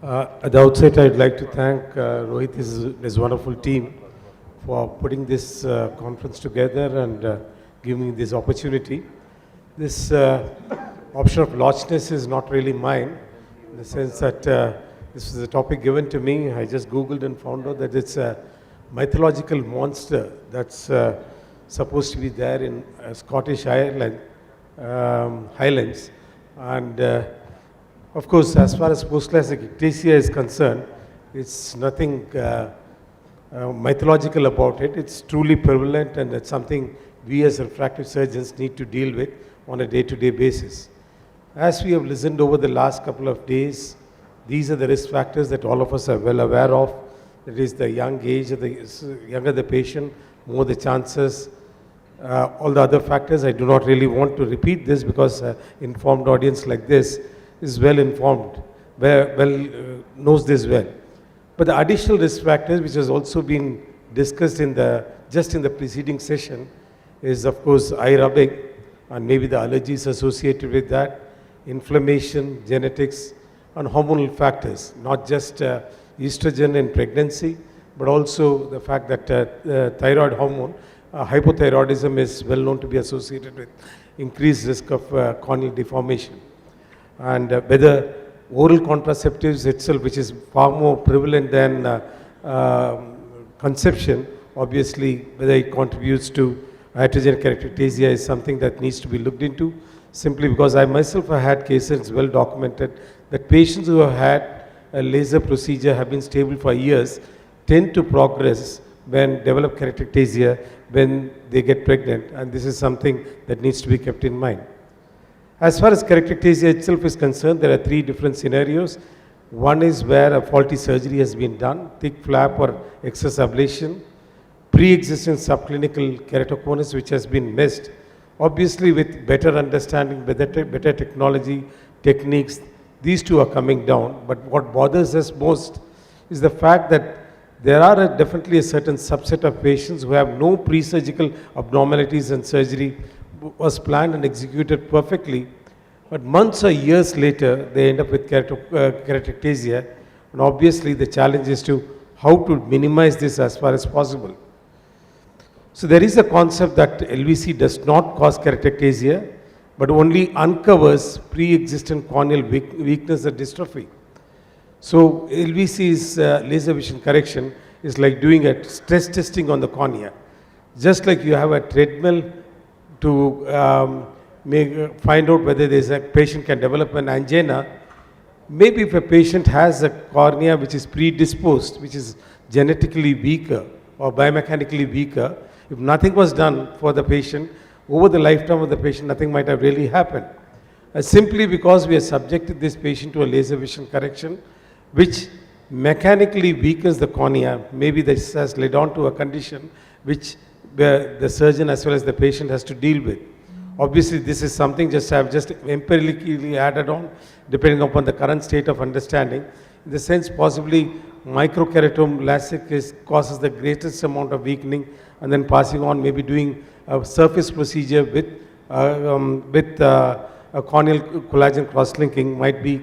At the outset, I'd like to thank Rohit and his wonderful team for putting this conference together and giving me this opportunity. This option of lodgeness is not really mine, in the sense that this is a topic given to me. I just Googled and found out that it's a mythological monster that's supposed to be there in Scottish Highlands. And of course, as far as post-classic ectasia is concerned, it's nothing mythological about it. It's truly prevalent, and it's something we as refractive surgeons need to deal with on a day-to-day basis. As we have listened over the last couple of days, these are the risk factors that all of us are well aware of. That is the young age, the younger the patient, more the chances. All the other factors, I do not really want to repeat this because informed audience like this is well informed, knows this well. But the additional risk factors, which has also been discussed in just in the preceding session, is of course eye rubbing and maybe the allergies associated with that, inflammation, genetics, and hormonal factors, not just estrogen in pregnancy, but also the fact that thyroid hormone, hypothyroidism is well known to be associated with increased risk of corneal deformation. And whether oral contraceptives itself, which is far more prevalent than conception, obviously whether it contributes to iatrogenic keratoconus is something that needs to be looked into, simply because I myself have had cases well documented that patients who have had a laser procedure have been stable for years tend to progress when develop keratoconus when they get pregnant, and this is something that needs to be kept in mind. As far as keratoconus itself is concerned, there are three different scenarios. One is where a faulty surgery has been done, thick flap or excess ablation, pre-existing subclinical keratoconus which has been missed. Obviously with better understanding, better technology, techniques, these two are coming down. But what bothers us most is the fact that there are definitely a certain subset of patients who have no pre-surgical abnormalities and surgery was planned and executed perfectly, but months or years later they end up with keratoconus, and obviously the challenge is to how to minimize this as far as possible. So there is a concept that LVC does not cause keratoconus, but only uncovers pre-existing corneal weakness or dystrophy. So LVC's laser vision correction is like doing a stress testing on the cornea. Just like you have a treadmill to find out whether there's a patient can develop an angina, maybe if a patient has a cornea which is predisposed, which is genetically weaker or biomechanically weaker, if nothing was done for the patient, over the lifetime of the patient, nothing might have really happened. Simply because we have subjected this patient to a laser vision correction, which mechanically weakens the cornea, maybe this has led on to a condition which the surgeon as well as the patient has to deal with. Obviously, this is something I've just empirically added on, depending upon the current state of understanding. In the sense, possibly microkeratome LASIK causes the greatest amount of weakening, and then passing on, maybe doing a surface procedure with a corneal collagen cross-linking might be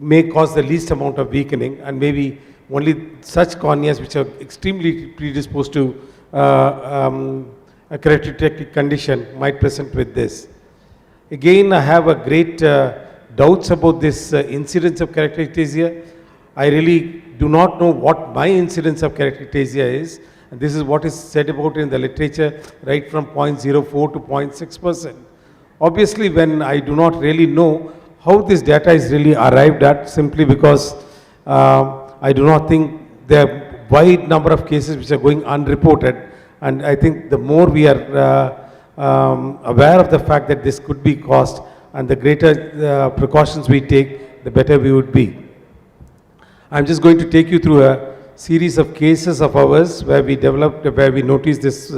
may cause the least amount of weakening, and maybe only such corneas which are extremely predisposed to a keratoconus condition might present with this. Again, I have a great doubts about this incidence of keratoconus. I really do not know what my incidence of keratoconus is, and this is what is said about in the literature, right from 0.04 to 0.6%. Obviously, when I do not really know how this data is really arrived at, simply because I do not think there are wide number of cases which are going unreported, and I think the more we are aware of the fact that this could be caused and the greater precautions we take, the better we would be. I'm just going to take you through a series of cases of ours where we noticed this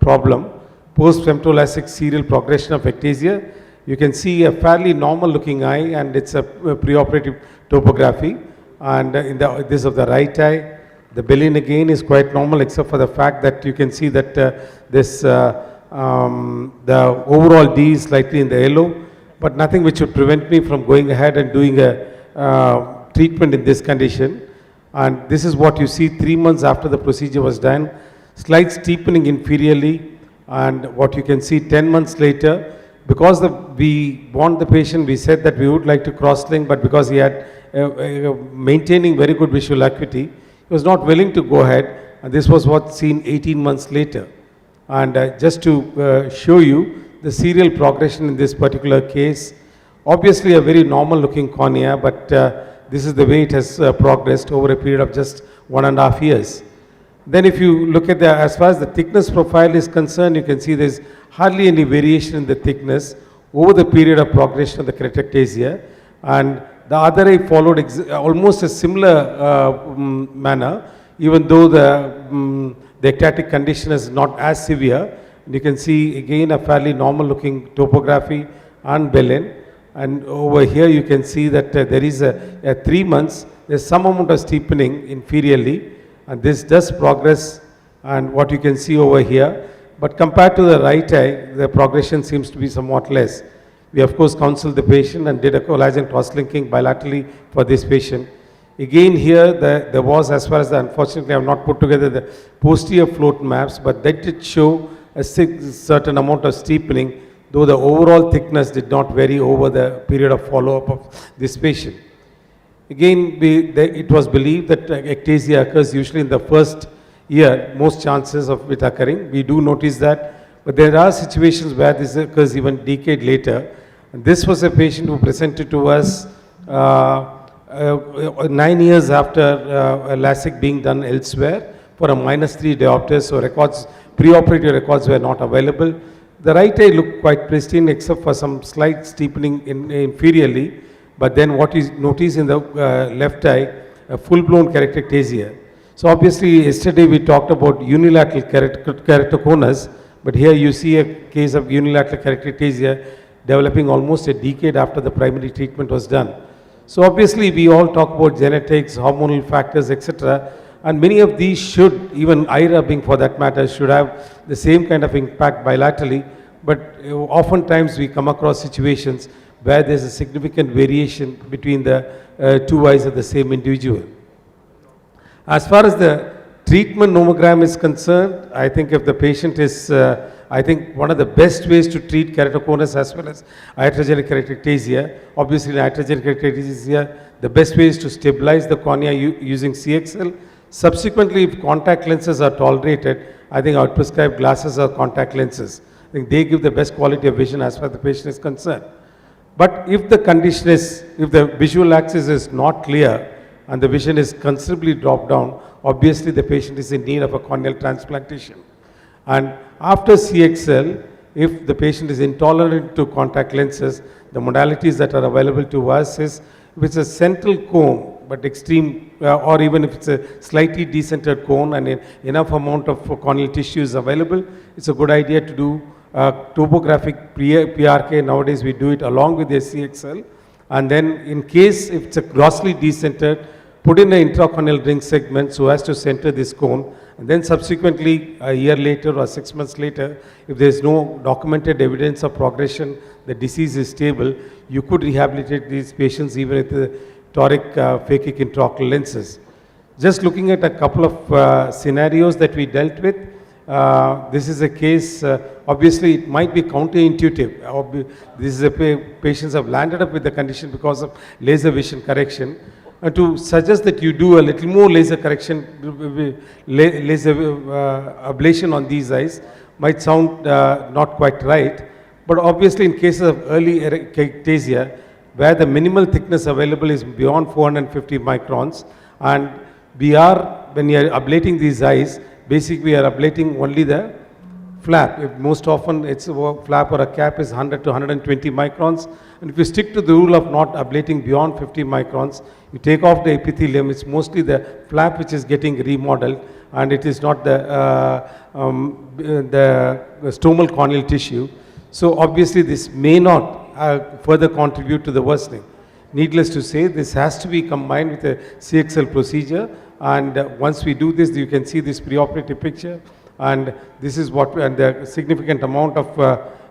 problem. Post-femtolasic serial progression of ectasia. You can see a fairly normal looking eye, and it's a preoperative topography. And in this of the right eye, the baleen again is quite normal, except for the fact that you can see that the overall D is slightly in the yellow, but nothing which would prevent me from going ahead and doing a treatment in this condition. And this is what you see 3 months after the procedure was done. Slight steepening inferiorly, and what you can see 10 months later, because we warned the patient, we said that we would like to cross-link, but because he had maintaining very good visual acuity, he was not willing to go ahead, and this was what's seen 18 months later. And just to show you the serial progression in this particular case, obviously a very normal looking cornea, but this is the way it has progressed over a period of just 1.5 years. Then if you look at as far as the thickness profile is concerned, you can see there's hardly any variation in the thickness over the period of progression of the keratoectasia. And the other eye followed almost a similar manner, even though the ectatic condition is not as severe. And you can see again a fairly normal looking topography and Belen. And over here you can see that there is a 3 months, there's some amount of steepening inferiorly, and this does progress, and what you can see over here. But compared to the right eye, the progression seems to be somewhat less. We of course counseled the patient and did a collagen cross-linking bilaterally for this patient. Again here there was, as far as unfortunately I have not put together the posterior float maps, but that did show a certain amount of steepening, though the overall thickness did not vary over the period of follow-up of this patient. Again, it was believed that ectasia occurs usually in the first year, most chances of it occurring. We do notice that, but there are situations where this occurs even decade later. And this was a patient who presented to us 9 years after a LASIK being done elsewhere for a -3 diopters, so records, preoperative records were not available. The right eye looked quite pristine except for some slight steepening inferiorly, but then what is noticed in the left eye, a full-blown keratoectasia. So obviously yesterday we talked about unilateral keratoconus, but here you see a case of unilateral keratoectasia developing almost a decade after the primary treatment was done. So obviously we all talk about genetics, hormonal factors, etc. And many of these should, even eye rubbing for that matter, should have the same kind of impact bilaterally. But oftentimes we come across situations where there's a significant variation between the two eyes of the same individual. As far as the treatment nomogram is concerned, I think if the patient is, I think one of the best ways to treat keratoconus as well as iatrogenic keratoectasia, obviously in iatrogenic keratoectasia, the best way is to stabilize the cornea using CXL. Subsequently, if contact lenses are tolerated, I think I would prescribe glasses or contact lenses. I think they give the best quality of vision as far as the patient is concerned. But if the condition is, if the visual axis is not clear and the vision is considerably dropped down, obviously the patient is in need of a corneal transplantation. And after CXL, if the patient is intolerant to contact lenses, the modalities that are available to us is, if it's a central cone, but extreme, or even if it's a slightly decentered cone and enough amount of corneal tissue is available, it's a good idea to do topographic PRK. Nowadays we do it along with the CXL. And then in case if it's a grossly decentered, put in an intracorneal ring segment so as to center this cone. And then subsequently, a year later or 6 months later, if there is no documented evidence of progression, the disease is stable, you could rehabilitate these patients even with the toric phakic intraocular lenses. Just looking at a couple of scenarios that we dealt with, this is a case, obviously it might be counterintuitive. This is a patients have landed up with the condition because of laser vision correction. And to suggest that you do a little more laser correction, laser ablation on these eyes might sound not quite right. But obviously in cases of early ectasia, where the minimal thickness available is beyond 450 microns, and we are, when you are ablating these eyes, basically we are ablating only the flap. Most often it's a flap or a cap is 100 to 120 microns. And if you stick to the rule of not ablating beyond 50 microns, you take off the epithelium, it's mostly the flap which is getting remodeled, and it is not the stromal corneal tissue. So obviously this may not further contribute to the worsening. Needless to say, this has to be combined with a CXL procedure, and once we do this, you can see this preoperative picture, and this is what, and the significant amount of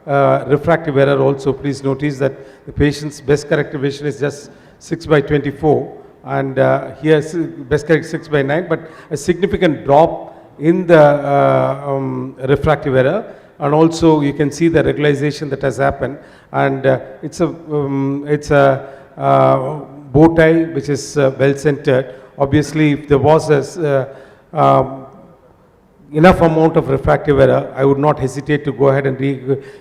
refractive error also. Please notice that the patient's best corrective vision is just 6 by 24, and here best corrected 6 by 9, but a significant drop in the refractive error, and also you can see the regularization that has happened, and it's a bow tie which is well centered. Obviously, if there was enough amount of refractive error, I would not hesitate to go ahead and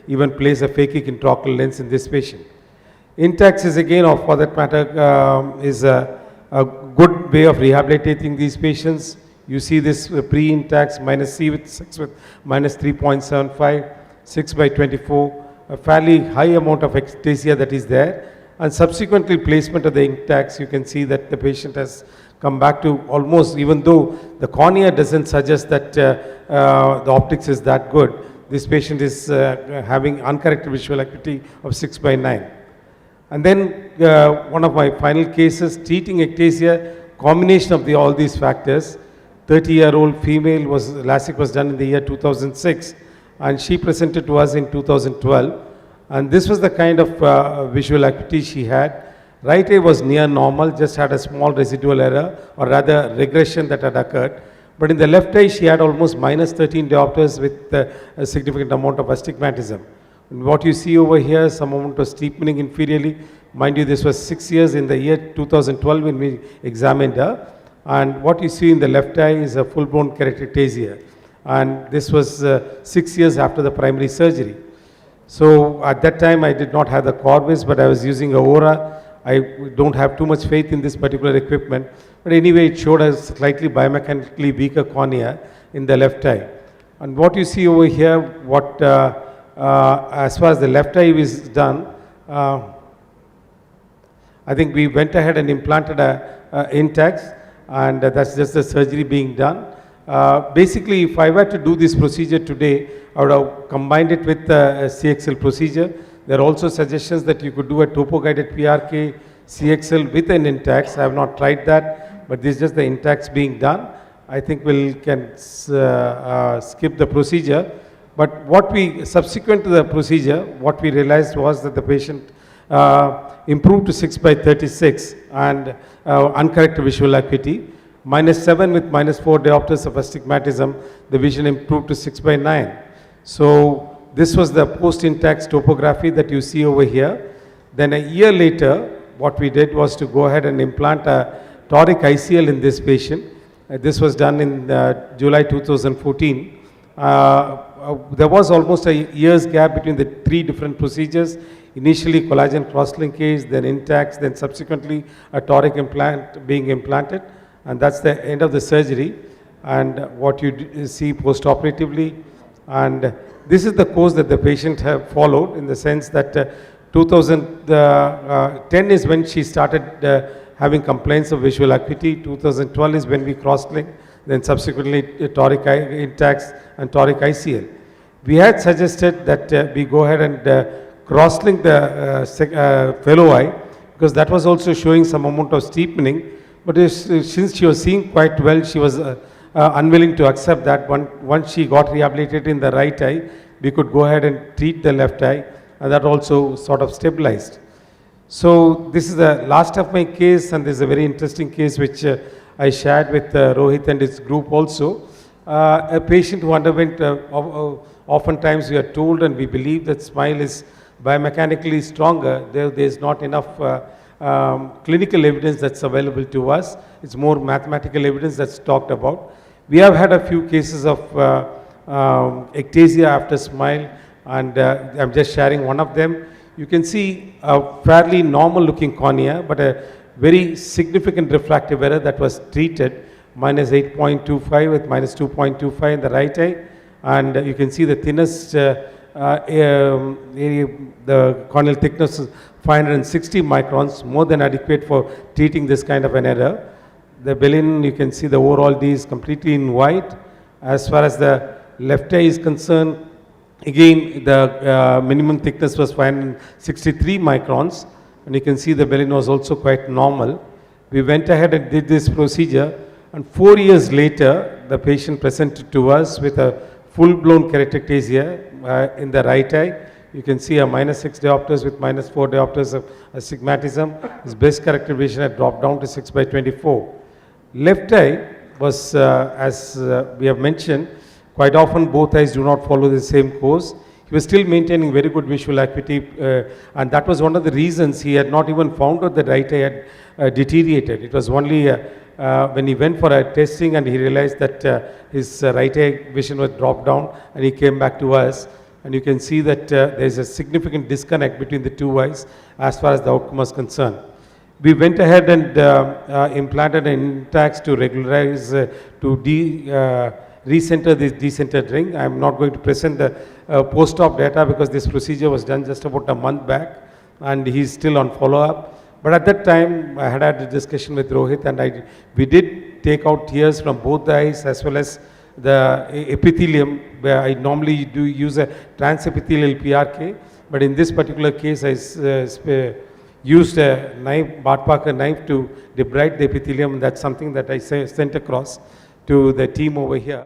even place a phakic intraocular lens in this patient. Intacs is again, or for that matter, is a good way of rehabilitating these patients. You see this pre-intacs minus C with 6 with minus 3.75, 6 by 24, a fairly high amount of ectasia that is there, and subsequently placement of the intacs, you can see that the patient has come back to almost, even though the cornea doesn't suggest that the optics is that good, this patient is having uncorrected visual acuity of 6 by 9. And then one of my final cases, treating ectasia, combination of all these factors. 30-year-old female LASIK was done in the year 2006, and she presented to us in 2012. And this was the kind of visual acuity she had. Right eye was near normal, just had a small residual error, or rather regression that had occurred. But in the left eye, she had almost minus 13 diopters with a significant amount of astigmatism. And what you see over here, some amount of steepening inferiorly. Mind you, this was 6 years in the year 2012 when we examined her. And what you see in the left eye is a full-blown keratoectasia. And this was 6 years after the primary surgery. So at that time, I did not have the Corvis, but I was using Aura. I don't have too much faith in this particular equipment. But anyway, it showed a slightly biomechanically weaker cornea in the left eye. And what you see over here, as far as the left eye is done, I think we went ahead and implanted Intacs, and that's just the surgery being done. Basically, if I were to do this procedure today, I would have combined it with a CXL procedure. There are also suggestions that you could do a topo-guided PRK CXL with an Intacs. I have not tried that, but this is just the Intacs being done. I think we can skip the procedure. But what we, subsequent to the procedure, what we realized was that the patient improved to 6 by 36 and uncorrected visual acuity. -7 with -4 diopters of astigmatism, the vision improved to 6 by 9. So this was the post-Intacs topography that you see over here. Then a year later, what we did was to go ahead and implant a toric ICL in this patient. This was done in July 2014. There was almost a year's gap between the 3 different procedures. Initially collagen cross-linkage, then Intacs, then subsequently a toric implant being implanted. And that's the end of the surgery, and what you see post-operatively. And this is the course that the patient have followed, in the sense that 2010 is when she started having complaints of visual acuity. 2012 is when we cross-linked, then subsequently toric Intacs and toric ICL. We had suggested that we go ahead and cross-link the fellow eye, because that was also showing some amount of steepening. But since she was seeing quite well, she was unwilling to accept that. Once she got rehabilitated in the right eye, we could go ahead and treat the left eye, and that also sort of stabilized. So this is the last of my case, and this is a very interesting case which I shared with Rohit and his group also. A patient who underwent, oftentimes we are told and we believe that SMILE is biomechanically stronger. There is not enough clinical evidence that's available to us. It's more mathematical evidence that's talked about. We have had a few cases of ectasia after SMILE, and I'm just sharing one of them. You can see a fairly normal looking cornea, but a very significant refractive error that was treated, -8.25 with -2.25 in the right eye. And you can see the thinnest, the corneal thickness is 560 microns, more than adequate for treating this kind of an error. The Belin, you can see the overall D is completely in white. As far as the left eye is concerned, again the minimum thickness was 563 microns, and you can see the Belin was also quite normal. We went ahead and did this procedure, and 4 years later the patient presented to us with a full-blown keratoectasia in the right eye. You can see a -6 diopters with -4 diopters of astigmatism. His best corrected vision had dropped down to 6/24. Left eye was, as we have mentioned, quite often both eyes do not follow the same course. He was still maintaining very good visual acuity, and that was one of the reasons he had not even found out that right eye had deteriorated. It was only when he went for a testing and he realized that his right eye vision was dropped down, and he came back to us. And you can see that there is a significant disconnect between the two eyes as far as the outcome was concerned. We went ahead and implanted an Intacs to regularize, recenter this decentered ring. I am not going to present the post-op data because this procedure was done just about a month back, and he is still on follow-up. But at that time, I had a discussion with Rohit, and we did take out tears from both the eyes as well as the epithelium, where I normally do use a transepithelial PRK, but in this particular case, I used a knife, Bart Parker knife, to debride the epithelium. That's something that I sent across to the team over here.